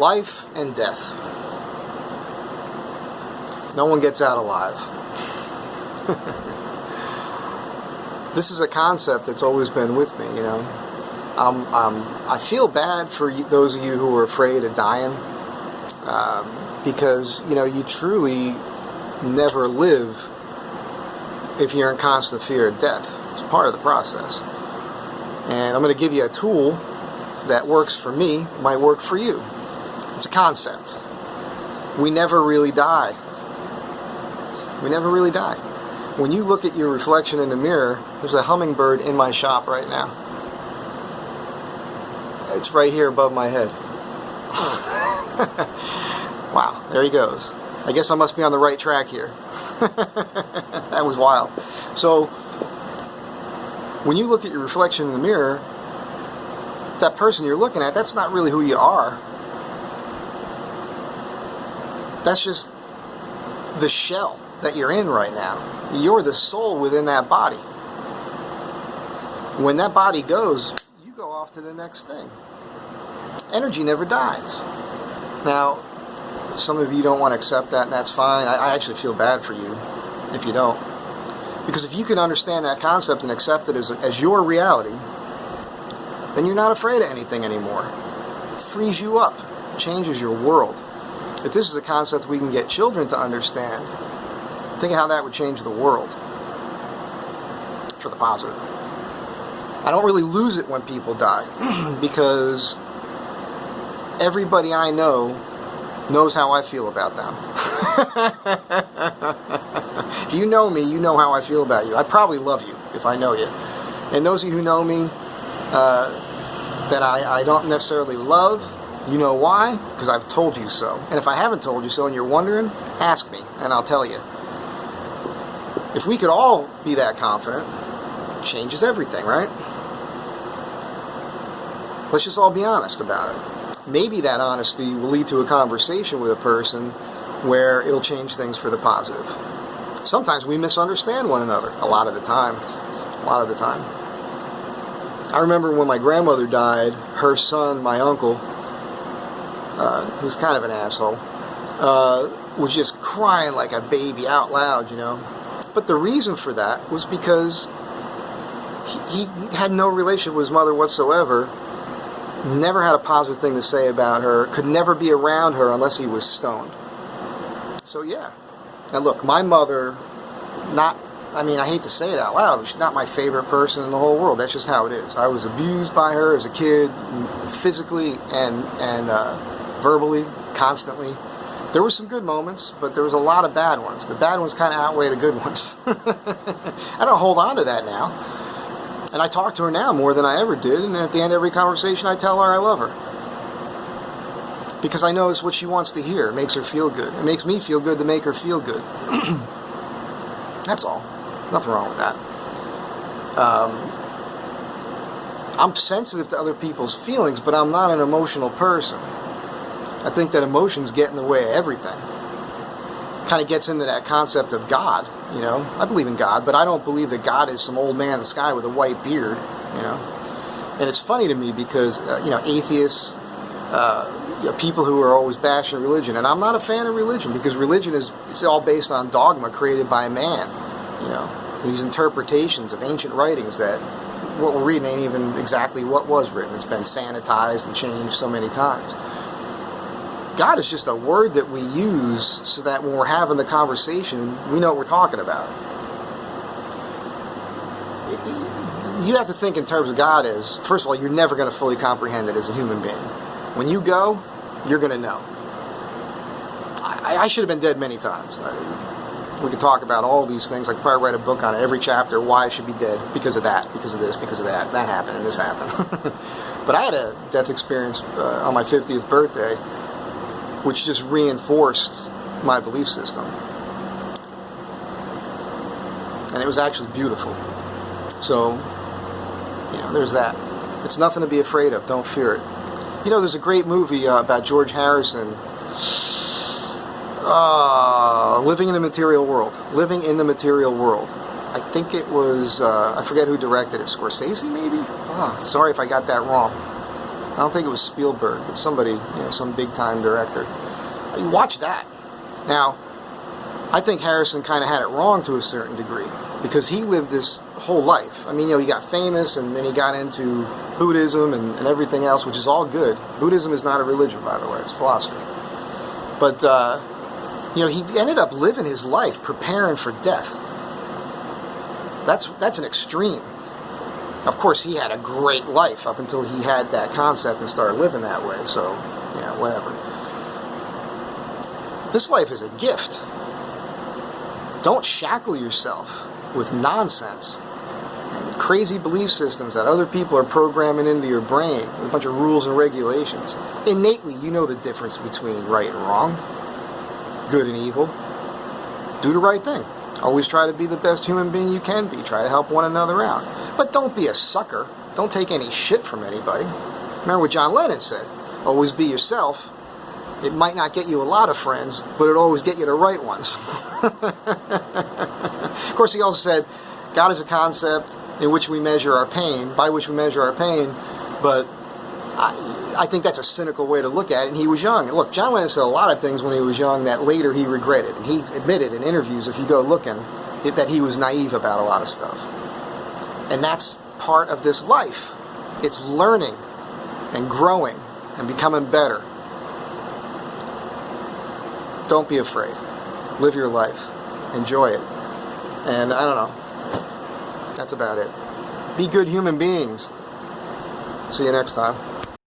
life and death. No one gets out alive. This is a concept that's always been with me, you know. I feel bad for those of you who are afraid of dying, because, you know, you truly never live if you're in constant fear of death. It's part of the process. And I'm going to give you a tool that works for me, might work for you. It's a concept. We never really die. We never really die. When you look at your reflection in the mirror, there's a hummingbird in my shop right now. It's right here above my head. Wow, there he goes. I guess I must be on the right track here. That was wild. So, when you look at your reflection in the mirror, that person you're looking at, that's not really who you are. That's just the shell that you're in right now. You're the soul within that body. When that body goes, you go off to the next thing. Energy never dies. Now, some of you don't want to accept that, and that's fine. I actually feel bad for you if you don't. Because if you can understand that concept and accept it as your reality, then you're not afraid of anything anymore. It frees you up. It changes your world. If this is a concept we can get children to understand, think of how that would change the world for the positive. I don't really lose it when people die because everybody I know knows how I feel about them. If you know me, you know how I feel about you. I probably love you if I know you. And those of you who know me that I don't necessarily love, you know why? Because I've told you so. And if I haven't told you so and you're wondering, ask me and I'll tell you. If we could all be that confident, it changes everything, right? Let's just all be honest about it. Maybe that honesty will lead to a conversation with a person where it'll change things for the positive. Sometimes we misunderstand one another. A lot of the time. I remember when my grandmother died, her son, my uncle, who's kind of an asshole, was just crying like a baby out loud, you know. But the reason for that was because he had no relationship with his mother whatsoever, never had a positive thing to say about her, could never be around her unless he was stoned. So yeah. Now look, my mother, I hate to say it out loud, but she's not my favorite person in the whole world. That's just how it is. I was abused by her as a kid, physically and verbally, constantly. There were some good moments, but there was a lot of bad ones. The bad ones kind of outweigh the good ones. I don't hold on to that now. And I talk to her now more than I ever did, and at the end of every conversation I tell her I love her. Because I know it's what she wants to hear. It makes her feel good. It makes me feel good to make her feel good. That's all. Nothing wrong with that. I'm sensitive to other people's feelings, but I'm not an emotional person. I think that emotions get in the way of everything. Kind of gets into that concept of God, you know. I believe in God, but I don't believe that God is some old man in the sky with a white beard, you know. And it's funny to me because, atheists, people who are always bashing religion, and I'm not a fan of religion because religion it's all based on dogma created by man, you know. These interpretations of ancient writings that what we're reading ain't even exactly what was written. It's been sanitized and changed so many times. God is just a word that we use so that when we're having the conversation, we know what we're talking about. You have to think in terms of God as, first of all, you're never going to fully comprehend it as a human being. When you go, you're going to know. I should have been dead many times. We could talk about all these things. I could probably write a book on it, every chapter, why I should be dead, because of that, because of this, because of that. That happened and this happened. But I had a death experience on my 50th birthday, which just reinforced my belief system. And it was actually beautiful. So, there's that. It's nothing to be afraid of. Don't fear it. There's a great movie about George Harrison. Living in the Material World. Living in the Material World. I think it was, I forget who directed it. Scorsese, maybe? Sorry if I got that wrong. I don't think it was Spielberg, but somebody, some big-time director. You watch that. Now, I think Harrison kind of had it wrong to a certain degree, because he lived this whole life. I mean, he got famous, and then he got into Buddhism and everything else, which is all good. Buddhism is not a religion, by the way. It's philosophy. But, he ended up living his life preparing for death. That's an extreme. Of course, he had a great life up until he had that concept and started living that way. So, whatever. This life is a gift. Don't shackle yourself with nonsense and crazy belief systems that other people are programming into your brain with a bunch of rules and regulations. Innately, you know the difference between right and wrong, good and evil. Do the right thing. Always try to be the best human being you can be. Try to help one another out. But don't be a sucker. Don't take any shit from anybody. Remember what John Lennon said. Always be yourself. It might not get you a lot of friends, but it'll always get you the right ones. Of course, he also said, God is a concept in which we measure our pain, by which we measure our pain, but I think that's a cynical way to look at it, and he was young. And look, John Lennon said a lot of things when he was young that later he regretted, and he admitted in interviews, if you go looking, that he was naive about a lot of stuff. And that's part of this life. It's learning and growing and becoming better. Don't be afraid. Live your life. Enjoy it. And I don't know. That's about it. Be good human beings. See you next time.